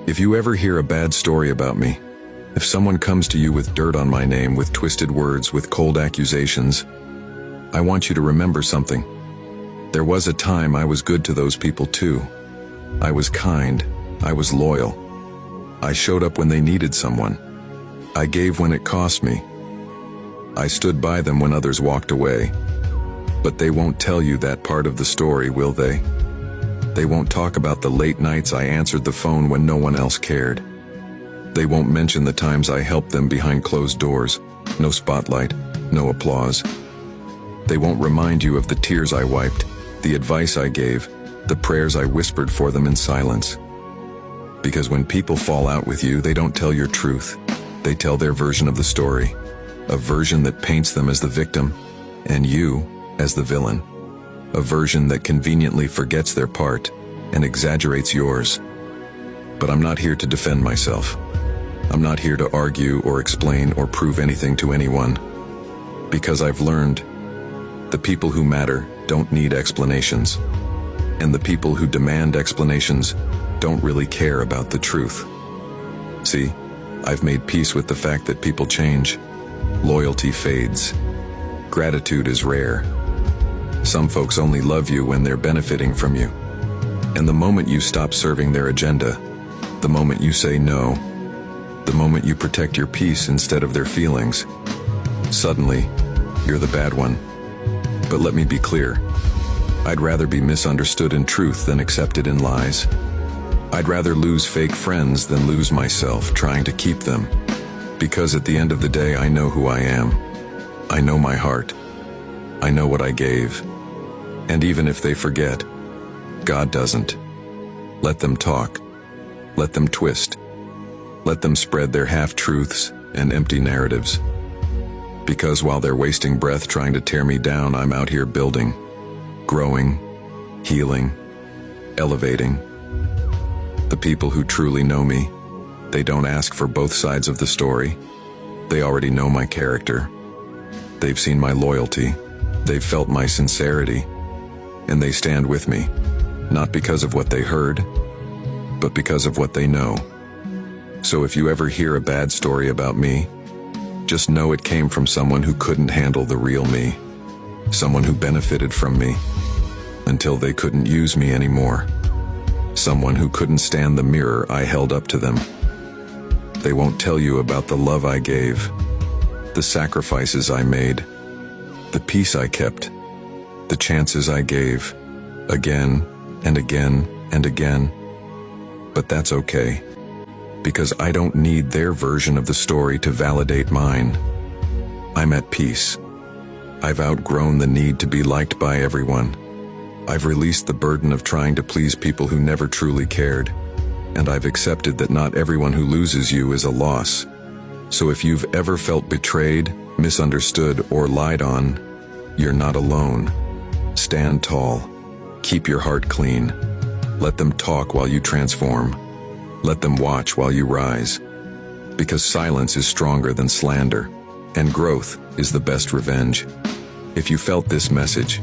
If you ever hear a bad story about me, if someone comes to you with dirt on my name, with twisted words, with cold accusations, I want you to remember something. There was a time I was good to those people too. I was kind. I was loyal. I showed up when they needed someone. I gave when it cost me. I stood by them when others walked away. But they won't tell you that part of the story, will they? They won't talk about the late nights I answered the phone when no one else cared. They won't mention the times I helped them behind closed doors. No spotlight, no applause. They won't remind you of the tears I wiped, the advice I gave, the prayers I whispered for them in silence. Because when people fall out with you, they don't tell your truth. They tell their version of the story, a version that paints them as the victim and you as the villain, a version that conveniently forgets their part and exaggerates yours. But I'm not here to defend myself. I'm not here to argue or explain or prove anything to anyone. Because I've learned, the people who matter don't need explanations. And the people who demand explanations don't really care about the truth. See, I've made peace with the fact that people change. Loyalty fades. Gratitude is rare. Some folks only love you when they're benefiting from you. And the moment you stop serving their agenda, the moment you say no, the moment you protect your peace instead of their feelings, suddenly, you're the bad one. But let me be clear. I'd rather be misunderstood in truth than accepted in lies. I'd rather lose fake friends than lose myself trying to keep them. Because at the end of the day, I know who I am. I know my heart. I know what I gave. And even if they forget, God doesn't. Let them talk. Let them twist. Let them spread their half-truths and empty narratives. Because while they're wasting breath trying to tear me down, I'm out here building, growing, healing, elevating. The people who truly know me, they don't ask for both sides of the story. They already know my character. They've seen my loyalty. They've felt my sincerity. And they stand with me, not because of what they heard, but because of what they know. So if you ever hear a bad story about me, just know it came from someone who couldn't handle the real me. Someone who benefited from me until they couldn't use me anymore. Someone who couldn't stand the mirror I held up to them. They won't tell you about the love I gave, the sacrifices I made, the peace I kept, the chances I gave, again and again and again. But that's okay, because I don't need their version of the story to validate mine. I'm at peace. I've outgrown the need to be liked by everyone. I've released the burden of trying to please people who never truly cared. And I've accepted that not everyone who loses you is a loss. So if you've ever felt betrayed, misunderstood, or lied on, you're not alone. Stand tall. Keep your heart clean. Let them talk while you transform. Let them watch while you rise. Because silence is stronger than slander, and growth is the best revenge. If you felt this message,